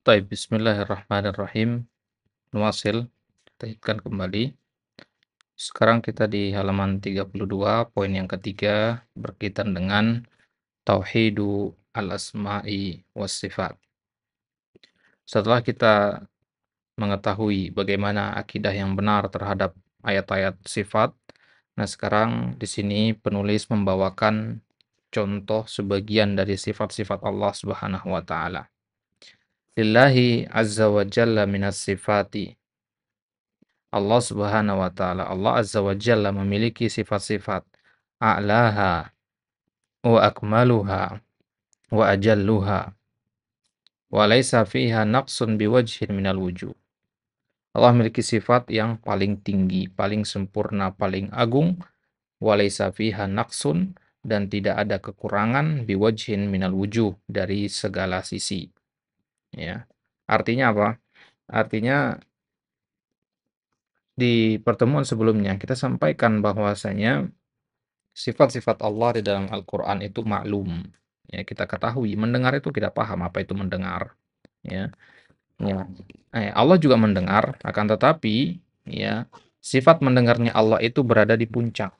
Baik, bismillahirrahmanirrahim. Nuwasil, kita hidupkan kembali. Sekarang kita di halaman 32, poin yang ketiga, berkaitan dengan Tauhidu al-Asma'i was Sifat. Setelah kita mengetahui bagaimana akidah yang benar terhadap ayat-ayat sifat, nah sekarang di sini penulis membawakan contoh sebagian dari sifat-sifat Allah Subhanahu wa taala. Lillahi azza wa jalla minas sifati. Allah Subhanahu wa taala, Allah Azza wa Jalla memiliki sifat-sifat a'laha wa akmaluha wa ajalluha wa laisa fiha naqsun biwajhin minal wujuh. Allah memiliki sifat yang paling tinggi, paling sempurna, paling agung, wa laisa fiha naqsun, dan tidak ada kekurangan biwajhin minal wujuh, dari segala sisi. Ya. Artinya apa? Artinya di pertemuan sebelumnya kita sampaikan bahwasanya sifat-sifat Allah di dalam Al-Quran itu maklum. Ya, kita ketahui, mendengar itu kita paham apa itu mendengar. Ya, ya. Allah juga mendengar, akan tetapi ya sifat mendengarnya Allah itu berada di puncak.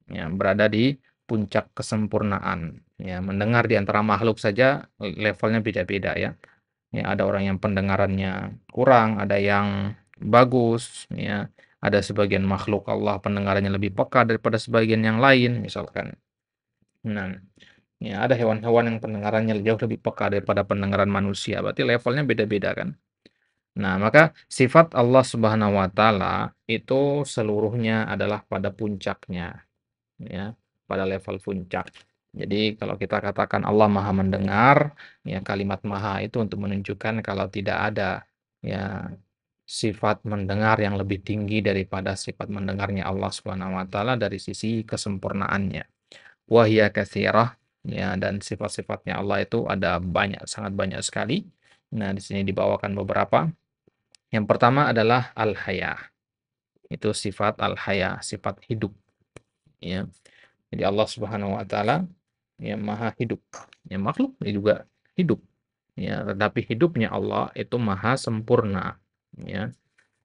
Ya, berada di puncak kesempurnaan. Ya, mendengar di antara makhluk saja levelnya beda-beda ya. Ya, ada orang yang pendengarannya kurang, ada yang bagus, ya. Ada sebagian makhluk Allah pendengarannya lebih peka daripada sebagian yang lain, misalkan. Nah, ya ada hewan-hewan yang pendengarannya jauh lebih peka daripada pendengaran manusia. Berarti levelnya beda-beda kan. Nah, maka sifat Allah Subhanahu wa taala itu seluruhnya adalah pada puncaknya, ya, pada level puncak. Jadi kalau kita katakan Allah Maha mendengar, ya kalimat Maha itu untuk menunjukkan kalau tidak ada ya sifat mendengar yang lebih tinggi daripada sifat mendengarnya Allah Subhanahu wa taala dari sisi kesempurnaannya. Wahya katsirah, ya, dan sifat-sifatnya Allah itu ada banyak, sangat banyak sekali. Nah, di sini dibawakan beberapa. Yang pertama adalah al-haya. Itu sifat al-haya, sifat hidup, ya. Jadi Allah Subhanahu wa taala ya maha hidup. Ya makhluk juga hidup. Ya, tetapi hidupnya Allah itu maha sempurna, ya,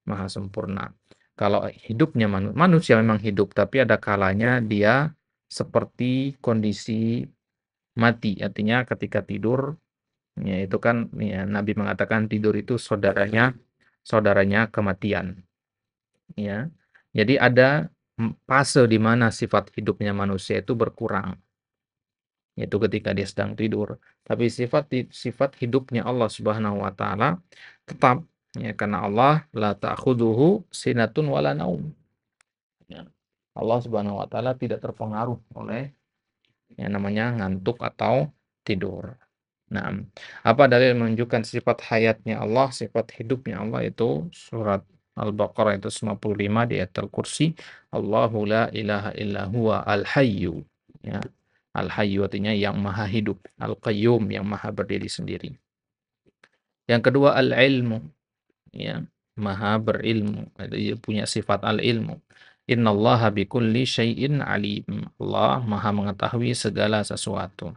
maha sempurna. Kalau hidupnya manusia memang hidup, tapi ada kalanya dia seperti kondisi mati, artinya ketika tidur, ya itu kan ya Nabi mengatakan tidur itu saudaranya saudaranya kematian, ya. Jadi ada fase di mana sifat hidupnya manusia itu berkurang, yaitu ketika dia sedang tidur. Tapi sifat hidupnya Allah Subhanahu wa taala tetap, ya, karena Allah la ta'khuduhu sinatun wala naum. Ya. Allah Subhanahu wa taala tidak terpengaruh oleh yang namanya ngantuk atau tidur. Nah, apa dalil menunjukkan sifat hayatnya Allah, sifat hidupnya Allah itu surat Al-Baqarah itu 55 di ayat Al-Kursi, Allahu la ilaha illa huwa al-hayyu. Ya. Al-hayyu artinya yang maha hidup, al-qayyum yang maha berdiri sendiri. Yang kedua al-ilmu, ya, maha berilmu, dia punya sifat al-ilmu. Innallaha bikulli syai'in alim. Allah maha mengetahui segala sesuatu.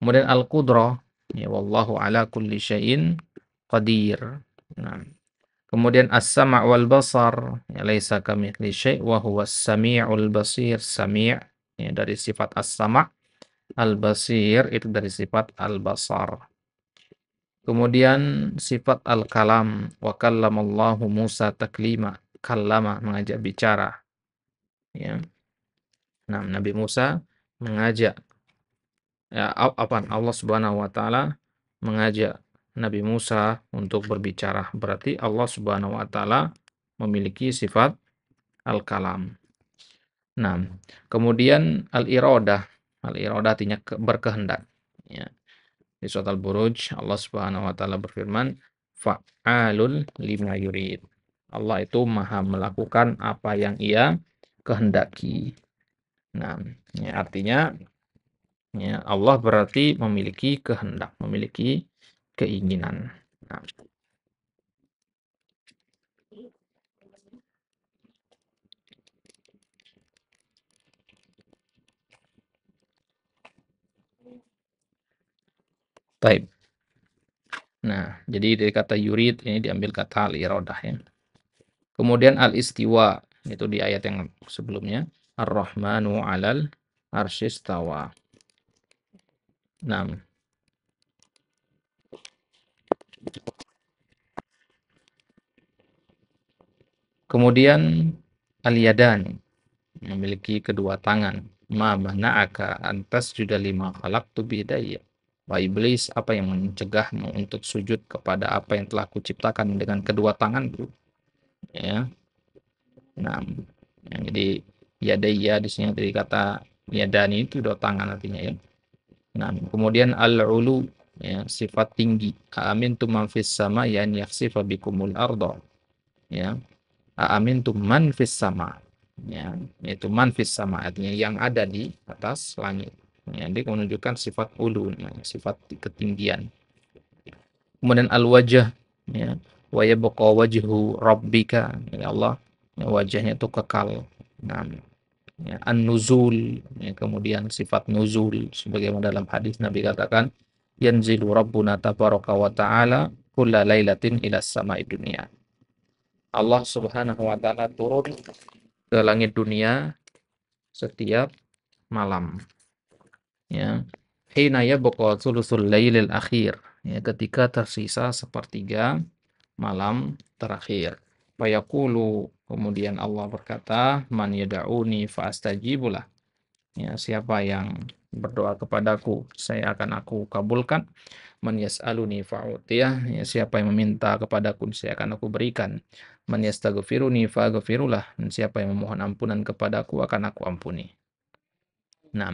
Kemudian al-qudrah, ya wallahu ala kulli syai'in qadir. Nah, kemudian as-sama' wal basar, ya laisa kamitsli syai' wa huwas sami'ul basir. Sami' ya dari sifat as-sama', al-basir itu dari sifat al-basar. Kemudian sifat al-kalam, wa kallamallahu Musa taklima. Kallama mengajak bicara, ya. Nah, Nabi Musa mengajak, ya, Allah Subhanahu wa taala mengajak Nabi Musa untuk berbicara. Berarti Allah Subhanahu wa taala memiliki sifat al-kalam. Nah, kemudian al-iradah. Al-iradah artinya berkehendak, ya. Di surat Al-Buruj Allah Subhanahu wa taala berfirman, fa'alul lima yurid. Allah itu maha melakukan apa yang Ia kehendaki. Nah, ya, artinya ya, Allah berarti memiliki kehendak, memiliki keinginan. Nah, baik. Nah, jadi dari kata yurid ini diambil kata al-iradah ya. Kemudian al-istiwa itu di ayat yang sebelumnya, ar-rahmanu 'alal arsyistawa. Nah, kemudian al-yadan memiliki kedua tangan. Ma mana'aka an tasjuda lima khalaqtu biyadayya. Wahai iblis, apa yang mencegahmu untuk sujud kepada apa yang telah kuciptakan dengan kedua tanganku? Ya. Nah, yang jadi yadayya di sini dari kata yadani itu dua tangan artinya ya. Nah, kemudian al-ulu ya, sifat tinggi. Amintum man fis sama ya an yakhsifa bikumul arda. Ya. Amintum man fis sama. Ya, yaitu man fis sama artinya yang ada di atas langit. Ya, dia menunjukkan sifat ulu, namanya, sifat ketinggian. Kemudian al-wajah ya, wa yabqa wajhu rabbika ya Allah, ya, wajahnya itu kekal. Nah, ya, an-nuzul ya, kemudian sifat nuzul sebagaimana dalam hadis Nabi katakan yanzilu rabbuna tabaraka wa ta'ala kulla lailatin ila samai dunia. Allah Subhanahu wa taala turun ke langit dunia setiap malam ya. Hina yabqa thuluthul lailil akhir ya, ketika tersisa sepertiga malam terakhir. Fayaqulu kemudian Allah berkata, "Man yad'uni fa astajibulah." Ya, siapa yang berdoa kepadaku, saya akan aku kabulkan. Man yas'aluni fa'utiyah, ya, siapa yang meminta kepadaku, saya akan aku berikan. Man yastaghfiruni fa'aghfirulah, dan siapa yang memohon ampunan kepadaku akan aku ampuni. Nah,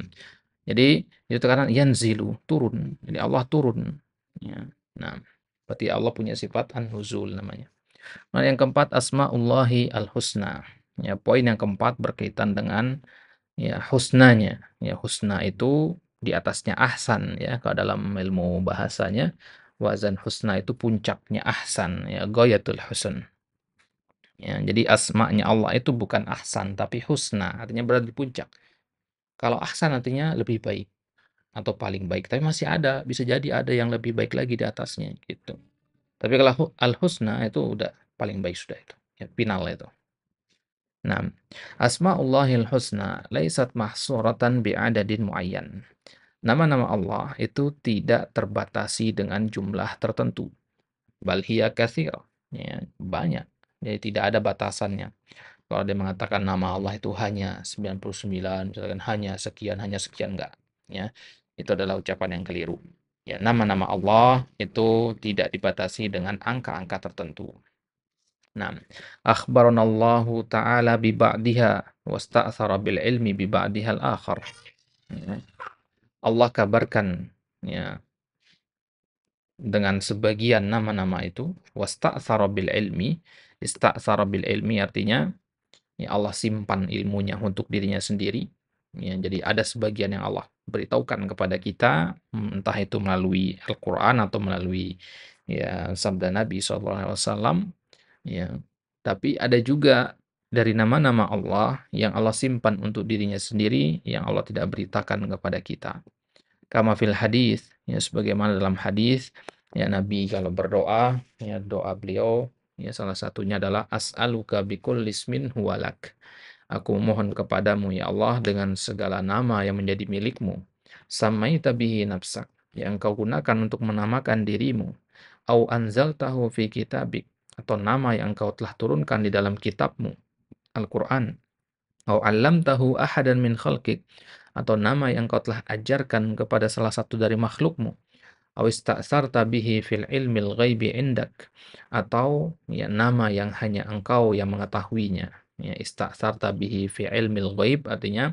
jadi itu karena yanzilu, turun. Jadi Allah turun. Ya. Nah, berarti Allah punya sifat an-nuzul namanya. Nah, yang keempat asmaullahi al-husna. Ya, poin yang keempat berkaitan dengan ya husnanya. Ya, husna itu di atasnya ahsan ya. Kalau dalam ilmu bahasanya wazan husna itu puncaknya ahsan ya, ghayatul husn. Ya, jadi asma'nya Allah itu bukan ahsan tapi husna, artinya berada di puncak. Kalau ahsan artinya lebih baik atau paling baik, tapi masih ada, bisa jadi ada yang lebih baik lagi di atasnya gitu. Tapi kalau al-husna itu udah paling baik sudah itu. Ya, final itu. Nah, asma'ullahil husna laisat mahsuratan bi'adadin muayyan. Nama-nama Allah itu tidak terbatasi dengan jumlah tertentu. Bal hiya katsira. Ya, banyak. Jadi tidak ada batasannya. Kalau dia mengatakan nama Allah itu hanya 99, misalkan hanya sekian enggak. Ya, itu adalah ucapan yang keliru. Ya, nama-nama Allah itu tidak dibatasi dengan angka-angka tertentu. Nah, akhbaranallahu ta'ala bi ba'diha wasta'thara bil ilmi bi ba'diha al-akhar. Ya. Allah kabarkan ya dengan sebagian nama-nama itu wasta'thara bil ilmi. Ista'thara bil ilmi artinya ya Allah simpan ilmunya untuk dirinya sendiri. Ya, jadi ada sebagian yang Allah beritahukan kepada kita, entah itu melalui Al-Quran atau melalui ya sabda Nabi SAW. Ya, tapi ada juga dari nama-nama Allah yang Allah simpan untuk dirinya sendiri, yang Allah tidak beritakan kepada kita. Kama fil hadis, ya sebagaimana dalam hadis, ya Nabi kalau berdoa, ya doa beliau, ya salah satunya adalah as'aluka bikulli ismin huwalak. Aku mohon kepadamu ya Allah dengan segala nama yang menjadi milikmu. Samaita bihi nafsak, yang engkau gunakan untuk menamakan dirimu. Au anzaltahu fi kitabik, atau nama yang engkau telah turunkan di dalam kitabmu, Al-Quran. Au 'allamtahu ahadan min khalqik, atau nama yang engkau telah ajarkan kepada salah satu dari makhlukmu. Au ista'sarta bihi fil ilmil ghaibi indak, atau ya nama yang hanya engkau yang mengetahuinya. Ya, ista'sarta bihi fi ilmil ghaib artinya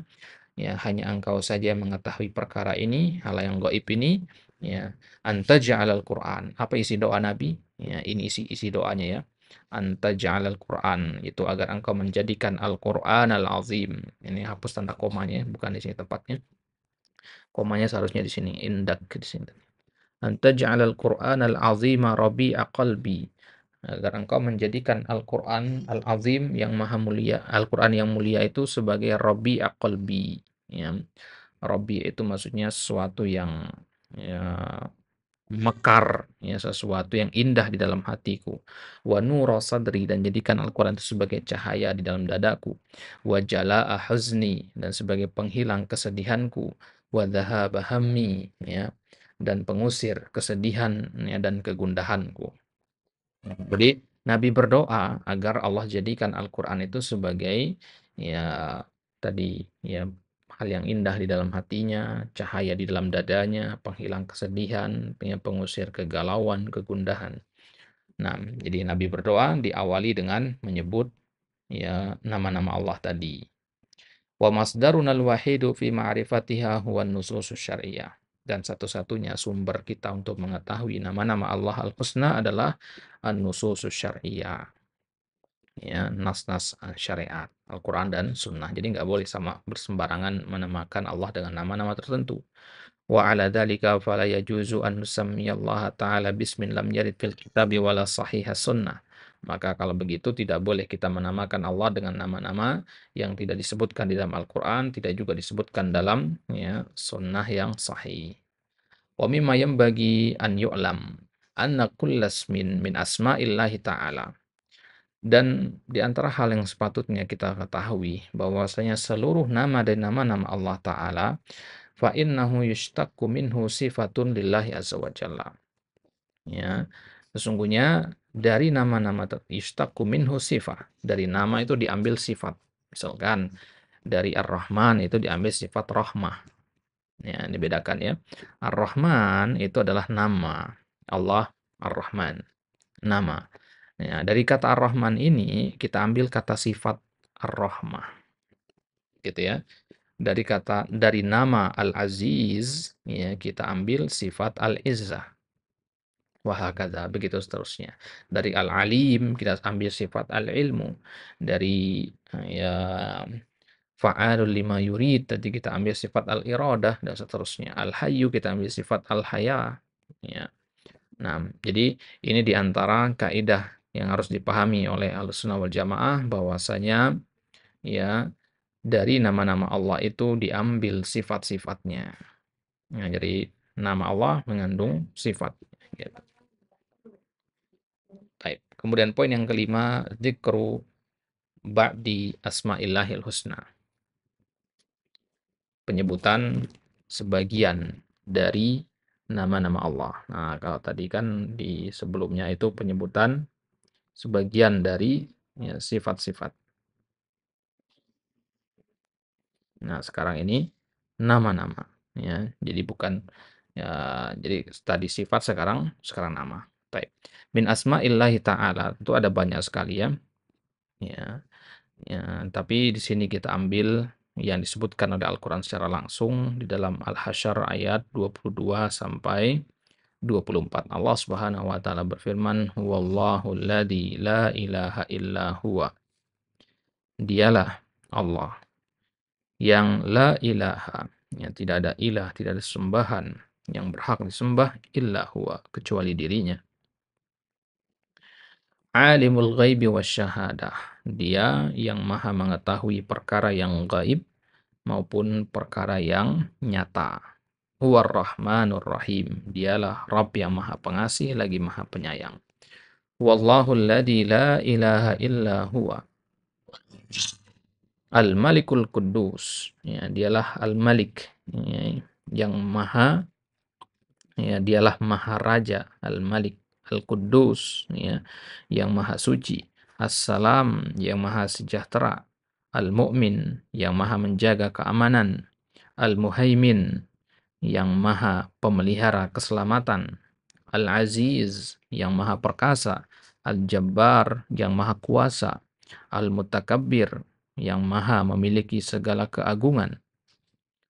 ya hanya engkau saja yang mengetahui perkara ini, hal yang gaib ini, ya. Anta ja'alal Qur'an. Apa isi doa Nabi? Ya, ini isi doanya ya. Anta ja'alal Qur'an, itu agar engkau menjadikan Al-Qur'an al-azim. Ini hapus tanda komanya, bukan di sini tempatnya. Komanya seharusnya di sini, indak di sini. Anta ja'alal Qur'an al-azima rabi'a qalbi. Agar engkau menjadikan Al-Quran Al-Azim yang maha mulia, Al-Quran yang mulia itu sebagai Rabi'a qalbi. Ya. Rabi itu maksudnya sesuatu yang ya, mekar, ya, sesuatu yang indah di dalam hatiku. Wa nura sadri, dan jadikan Al-Quran itu sebagai cahaya di dalam dadaku. Wa jalaa huzni, dan sebagai penghilang kesedihanku. Wa dhahaba hammi, ya, dan pengusir kesedihan, ya, dan kegundahanku. Jadi Nabi berdoa agar Allah jadikan Al-Quran itu sebagai, ya, tadi, ya, hal yang indah di dalam hatinya, cahaya di dalam dadanya, penghilang kesedihan, ya, pengusir kegalauan, kegundahan. Nah, jadi Nabi berdoa diawali dengan menyebut, ya, nama-nama Allah tadi. Wa masdarunal wahidu fi ma'rifatiha huwa nususus syariah. Dan satu-satunya sumber kita untuk mengetahui nama-nama Allah Al-Husna adalah an-nususus syariah, ya, nas-nas syariat Al-Quran dan Sunnah. Jadi nggak boleh sama bersembarangan menamakan Allah dengan nama-nama tertentu. Wa ala dzalika fala yajuzu an nusammiyallaha ta'ala bismin lam yarid fil kitabi wala sahihas sunnah. Maka kalau begitu tidak boleh kita menamakan Allah dengan nama-nama yang tidak disebutkan di dalam Al-Quran, tidak juga disebutkan dalam, ya, sunnah yang sahih. Wa mimma yanbaghi an yu'lam anna kullasmin min asma'illahi ta'ala. Dan di antara hal yang sepatutnya kita ketahui bahwasanya seluruh nama dan nama-nama Allah Ta'ala fa innahu yushtaqu minhu sifatun lillahi azza wa jalla. Ya, sesungguhnya dari nama-nama yushtaqu minhu sifat, dari nama itu diambil sifat. Misalkan dari Ar-Rahman itu diambil sifat rahmah. Ya, dibedakan, ya. Ar-Rahman itu adalah nama Allah, Ar-Rahman, nama. Ya, dari kata Ar-Rahman ini kita ambil kata sifat Ar-Rahmah, gitu, ya. Dari nama Al-Aziz, ya, kita ambil sifat Al-Izzah. Wahakadha, begitu seterusnya. Dari Al-Alim kita ambil sifat Al-Ilmu. Dari, ya, Fa'alul lima yurid tadi kita ambil sifat Al-Iradah, dan seterusnya. Al-Hayyu kita ambil sifat Al-Haya, ya. Nah, jadi ini di antara kaidah yang harus dipahami oleh Ahlussunnah wal Jamaah bahwasanya, ya, dari nama-nama Allah itu diambil sifat-sifatnya. Nah, jadi nama Allah mengandung sifat, gitu. Baik. Kemudian poin yang kelima, dzikru ba'di asma'illahil husna. Penyebutan sebagian dari nama-nama Allah. Nah, kalau tadi kan di sebelumnya itu penyebutan sebagian dari, ya, sifat-sifat. Nah, sekarang ini nama-nama, ya. Jadi bukan, ya, jadi tadi sifat, sekarang nama. Baik. Min asma'illahi ta'ala itu ada banyak sekali, ya. Ya, ya, tapi di sini kita ambil yang disebutkan oleh Al-Qur'an secara langsung di dalam Al-Hasyr ayat 22 sampai 24. Allah Subhanahu wa taala berfirman, "Huwallahu alladzi la ilaha illa huwa." Dialah Allah yang la ilaha, ya, tidak ada ilah, tidak ada sembahan yang berhak disembah illa huwa, kecuali dirinya. Alimul ghaibi wasyahadah. Dia yang maha mengetahui perkara yang gaib maupun perkara yang nyata. Huwar Rahmanur Rahim. Dialah Rabb yang maha pengasih lagi maha penyayang. Wallahu alladzi la ilaha illa huwa. Al-Malikul Quddus. Ya, dialah Al-Malik, ya, yang maha, ya, dialah Maha Raja, Al-Malik, Al-Quddus, ya, yang maha suci. As-Salam, yang maha sejahtera. Al-Mu'min, yang maha menjaga keamanan. Al-Muhaimin, yang maha pemelihara keselamatan. Al-Aziz, yang maha perkasa. Al-Jabbar, yang maha kuasa. Al-Mutakabbir, yang maha memiliki segala keagungan.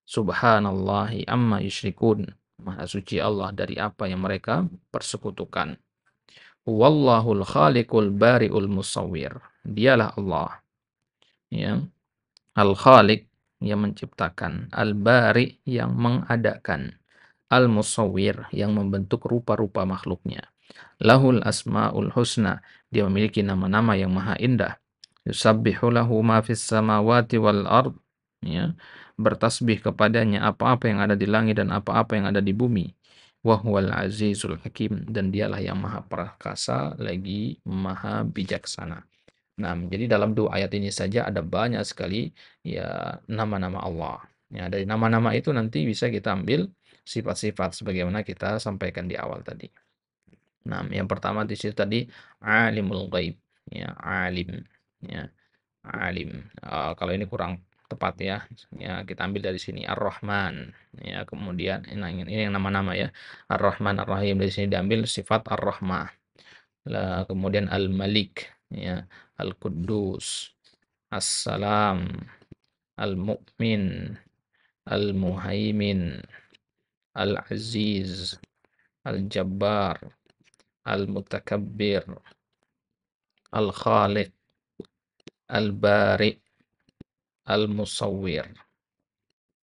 Subhanallahi amma yusyrikun. Maha suci Allah dari apa yang mereka persekutukan. Wallahul khaliqul bari'ul musawwir. Dialah Allah, ya, Al-Khaliq, yang menciptakan, Al-Bari, yang mengadakan, Al-Musawwir, yang membentuk rupa-rupa makhluknya. Lahul asma'ul husna, dia memiliki nama-nama yang maha indah. Yusabbihu lahu ma fis samawati wal ard, ya, bertasbih kepadanya apa-apa yang ada di langit dan apa-apa yang ada di bumi. wa huwal azizul hakim, dan dialah yang maha perkasa lagi maha bijaksana. Nah, jadi dalam 2 ayat ini saja ada banyak sekali ya nama-nama Allah. Ya, dari nama-nama itu nanti bisa kita ambil sifat-sifat sebagaimana kita sampaikan di awal tadi. Nah, yang pertama di situ tadi alimul ghaib, ya, alim, ya, alim. Kalau ini kurang tepat ya. Ya, kita ambil dari sini Ar-Rahman, ya, kemudian ini yang nama-nama ya. Ar-Rahman, Ar-Rahim, dari sini diambil sifat Ar-Rahmah. Kemudian Al-Malik, ya, Al-Quddus, As-Salam, Al-Mu'min, Al-Muhaimin, Al-Aziz, Al-Jabbar, Al-Mutakabbir, Al-Khaliq, Al-Bari, Al-Musawwir,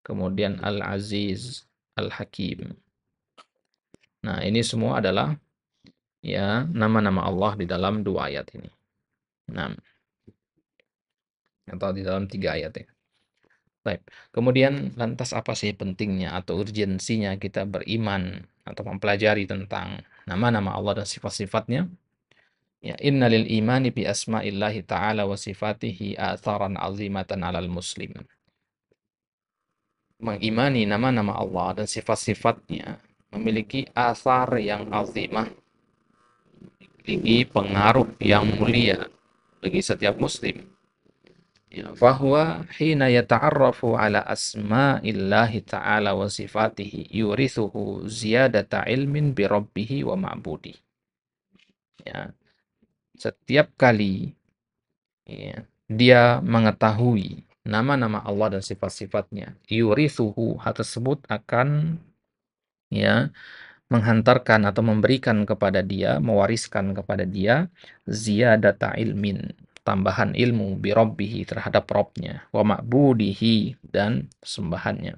kemudian Al-Aziz, Al-Hakim. Nah, ini semua adalah ya nama-nama Allah di dalam 2 ayat ini. Nah, atau di dalam 3 ayat ya. Baik. Kemudian lantas apa sih pentingnya atau urgensinya kita beriman atau mempelajari tentang nama-nama Allah dan sifat-sifatnya? Ya, inna lil imani bi asma'illahi ta'ala wa sifatihi atharan azimatan 'alal muslim. Mengimani nama-nama Allah dan sifat-sifatnya memiliki asar yang azimah, memiliki pengaruh yang mulia bagi setiap muslim. Ya, fahuwa hina yata'arrafu ala asma'illahi ta'ala wa sifatihi yurithuhu ziyadata ilmin bi rabbihi wa ma'budi. Ya, setiap kali ya, dia mengetahui nama-nama Allah dan sifat-sifatnya, yurithuhu, hal tersebut akan ya menghantarkan atau memberikan kepada dia, mewariskan kepada dia ziyadata ilmin, tambahan ilmu bi rabbihi, terhadap Rabbnya, wa ma'budihi, dan sembahannya.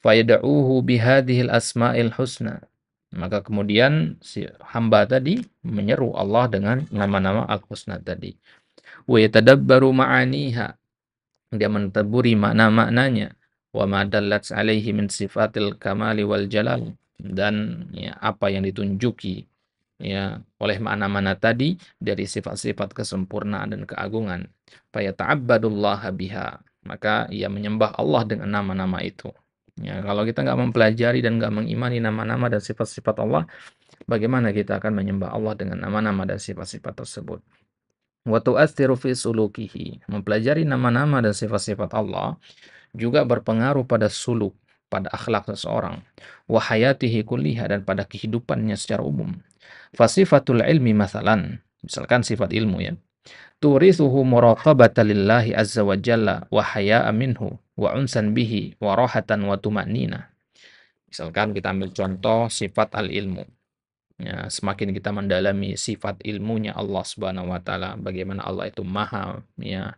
Fayad'uhu bihadhil asma'il husna. Maka kemudian si hamba tadi menyeru Allah dengan nama-nama al-husna tadi. Wa yatadabbaru ma'aniha, dia mentadaburi makna-maknanya, wa ma dallat alaihi min sifatil kamali wal jalal, dan ya apa yang ditunjuki ya oleh makna-makna tadi dari sifat-sifat kesempurnaan dan keagungan. Fa yata'abbadullaha biha, maka ia menyembah Allah dengan nama-nama itu. Ya, kalau kita nggak mempelajari dan nggak mengimani nama-nama dan sifat-sifat Allah, bagaimana kita akan menyembah Allah dengan nama-nama dan sifat-sifat tersebut? Wa tu'athiru fi sulukihi, mempelajari nama-nama dan sifat-sifat Allah juga berpengaruh pada suluk, pada akhlak seseorang, wa hayatihi kulliha, dan pada kehidupannya secara umum. Fasifatul ilmi masalan, misalkan sifat ilmu ya, turithuhu muraqabata lillahi azza wa jalla wa haya'a minhu wa unsan bihi wa rahatan wa tuma'nina. Misalkan kita ambil contoh sifat al-ilmu. Ya, semakin kita mendalami sifat ilmunya Allah Subhanahu wa taala, bagaimana Allah itu maha ya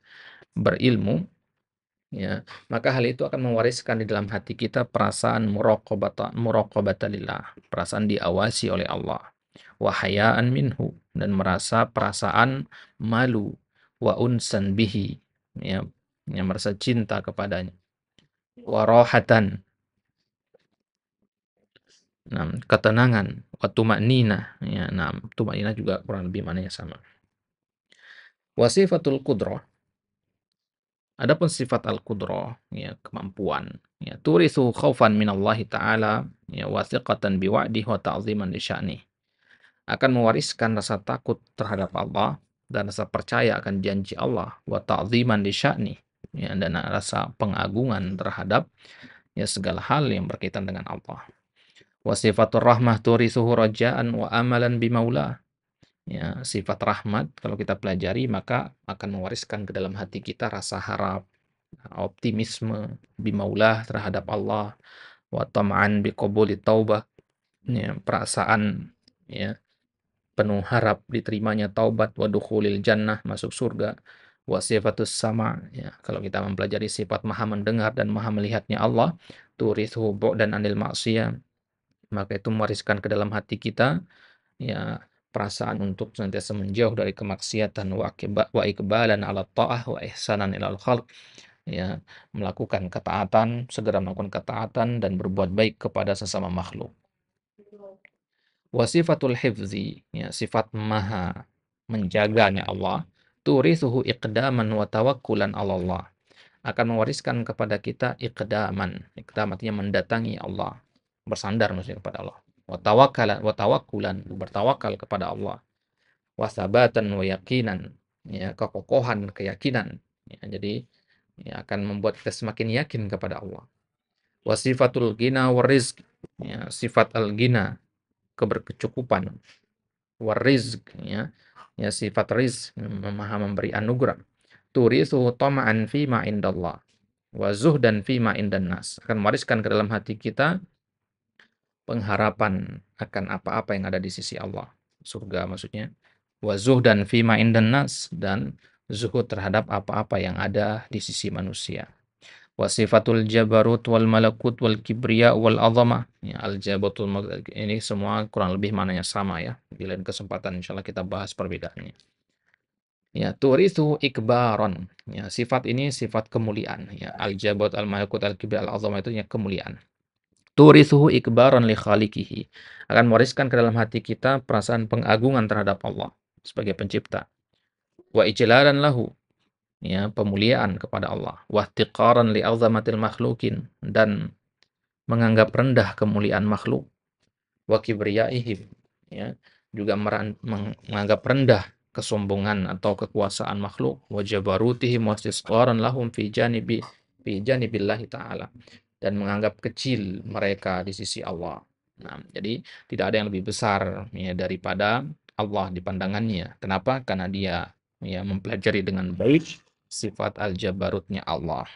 berilmu, ya, maka hal itu akan mewariskan di dalam hati kita perasaan muraqabata lillah, perasaan diawasi oleh Allah, wa hayaan minhu, dan merasa perasaan malu, wa unsan bihi, ya, yang merasa cinta kepadanya, wa rohatan, nah, ketenangan, wa tuma'nina, ya, nah, tuma'nina juga kurang lebih maknanya sama. Wa sifatul qudrah, adapun sifat al-qudrah, ya, kemampuan, ya, turithu khaufan minallahi ta'ala, ya, wa thiqatan biwa'dihi wa ta'ziman li sya'nih, akan mewariskan rasa takut terhadap Allah dan rasa percaya akan janji Allah, wa ta'ziman li sya'nih, ya, dan rasa pengagungan terhadap ya segala hal yang berkaitan dengan Allah. Wa sifatur rahmah turithuhu raja'an wa amalan bimaulah. Ya, sifat rahmat kalau kita pelajari maka akan mewariskan ke dalam hati kita rasa harap, optimisme bimaulah, terhadap Allah, wa tam'an biqabuli taubah, ya, perasaan ya penuh harap diterimanya taubat, wa dukhulil jannah, masuk surga, wa sifatus sama, ya, kalau kita mempelajari sifat maha mendengar dan maha melihatnya Allah, turithu bu'dan anil maksiyah, maka itu mewariskan ke dalam hati kita ya perasaan untuk senantiasa menjauh dari kemaksiatan, wa iqbalan ala ta'ah wa ihsanan ilal khalq, ya, melakukan ketaatan, segera melakukan ketaatan dan berbuat baik kepada sesama makhluk. Wa sifatul hifzi, ya, sifat maha menjaganya Allah, turithuhu iqdaman wa tawakkulan 'ala Allah, akan mewariskan kepada kita iqdaman. Iqdam artinya mendatangi Allah, bersandar maksudnya kepada Allah. Wa tawakkulan, bertawakal kepada Allah. Wa sabatan wa yaqinan, ya, kekokohan, keyakinan. Ya, jadi ya, akan membuat kita semakin yakin kepada Allah. Wa sifatul ghina war rizq, ya, sifat al-ghina, keberkecukupan, war rizq, ya, ya, sifat rizq, maha memberi anugerah. Turithu tama'an fi ma indallah wa zuhdan fi ma indan nas, akan mewariskan ke dalam hati kita pengharapan akan apa-apa yang ada di sisi Allah, surga maksudnya. Wa zuhdan fi ma indan nas, dan zuhud terhadap apa-apa yang ada di sisi manusia. Wa sifatul jabarut wal malakut wal kibriya wal azamah. Ya, al jabatul ini semua kurang lebih maknanya sama ya. Di lain kesempatan insyaallah kita bahas perbedaannya. Ya, turithu ikbaron. Ya, sifat ini sifat kemuliaan. Ya, al jabarut al malakut al kibriya al azamah itu ya kemuliaan. Turithu ikbaron li khaliqihi, akan mewariskan ke dalam hati kita perasaan pengagungan terhadap Allah sebagai pencipta. Wa ijlalan lahu, ya, pemuliaan kepada Allah. Wa ihtiqaran li azamatil makhlukin, dan menganggap rendah kemuliaan makhluk. Wa kibriyaihim, ya, juga menganggap rendah kesombongan atau kekuasaan makhluk. Wa jabarutihim wa istisqaran lahum fi janibillahi ta'ala, dan menganggap kecil mereka di sisi Allah. Nah, jadi tidak ada yang lebih besar ya daripada Allah di pandangannya. Kenapa? Karena dia ya mempelajari dengan baik sifat al-jabarutnya Allah.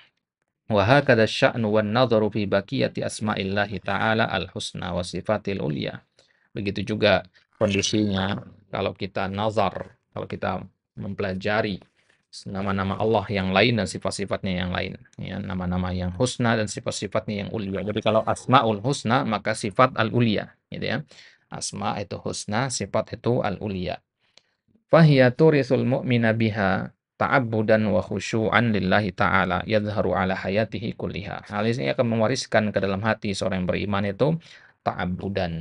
Wa hakadha asy-sya'nu wan nadharu fi baqiyati asma'illahi ta'ala al-husna wa sifatil ulya. Begitu juga kondisinya kalau kita nazar, kalau kita mempelajari nama-nama Allah yang lain dan sifat-sifatnya yang lain, ya, nama-nama yang husna dan sifat-sifatnya yang ulia. Jadi kalau asmaul husna maka sifat al ulia, gitu ya. Asma itu husna, sifat itu al ulia. Fahiya turisul mu'mina biha ta'abbudan wa khusyu'an lillahi ta'ala yadhharu ala hayatihi kulliha. Hal ini akan mewariskan ke dalam hati seorang yang beriman itu ta'abbudan,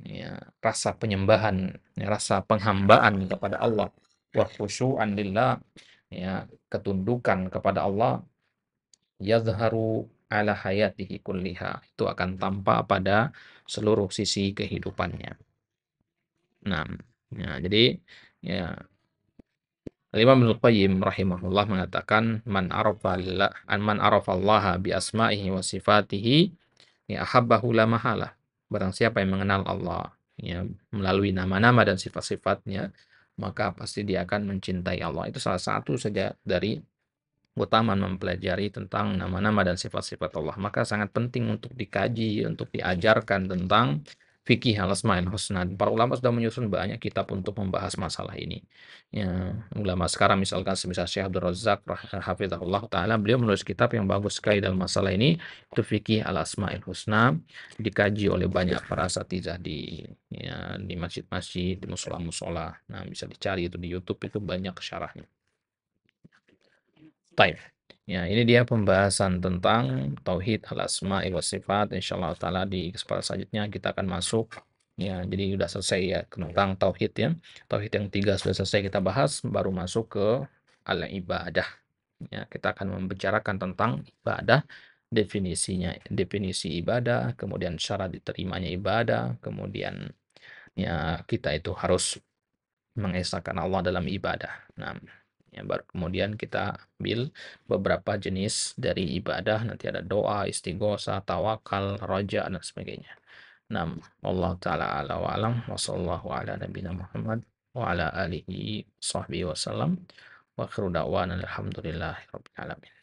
ya, rasa penyembahan, ya, rasa penghambaan kepada Allah, wa khusyu'an lillah, ya, ketundukan kepada Allah, yadhharu ala hayatihi kulliha, itu akan tampak pada seluruh sisi kehidupannya. Nah, ya, jadi ya, Imam Ibnu Qayyim rahimahullah mengatakan man arafallaha bi asma'ihi wa sifatihi ya ahabbahu la mahalah. Barang siapa yang mengenal Allah ya melalui nama-nama dan sifat-sifatnya, maka pasti dia akan mencintai Allah. Itu salah satu saja dari keutamaan mempelajari tentang nama-nama dan sifat-sifat Allah. Maka sangat penting untuk dikaji, untuk diajarkan tentang fikih al-asma'ul husna. Para ulama sudah menyusun banyak kitab untuk membahas masalah ini. Ya, ulama sekarang misalkan semisal Syekh Abdul Razak hafizahullah taala, beliau menulis kitab yang bagus sekali dalam masalah ini, itu fikih al-asma'ul husna, dikaji oleh banyak para asatizah di ya, di masjid-masjid, di musola-musola. Nah, bisa dicari itu di YouTube, itu banyak syarahnya. Taib. Ya, ini dia pembahasan tentang tauhid al-asma'i wa sifat. Insyaallah taala di kesempatan selanjutnya kita akan masuk, ya, jadi sudah selesai ya tentang tauhid ya. Tauhid yang tiga sudah selesai kita bahas, baru masuk ke al-ibadah. Ya, kita akan membicarakan tentang ibadah, definisinya, definisi ibadah, kemudian syarat diterimanya ibadah, kemudian ya kita itu harus mengesahkan Allah dalam ibadah. Nah, ya, baru kemudian kita ambil beberapa jenis dari ibadah. Nanti ada doa, istighosah, tawakal, raja, dan sebagainya. Nah, Allah Ta'ala ala wa alam, wa sallallahu ala nabiyina Muhammad, wa ala alihi sahbihi wasallam, wa akhiru da'wana alhamdulillahi rabbil alamin.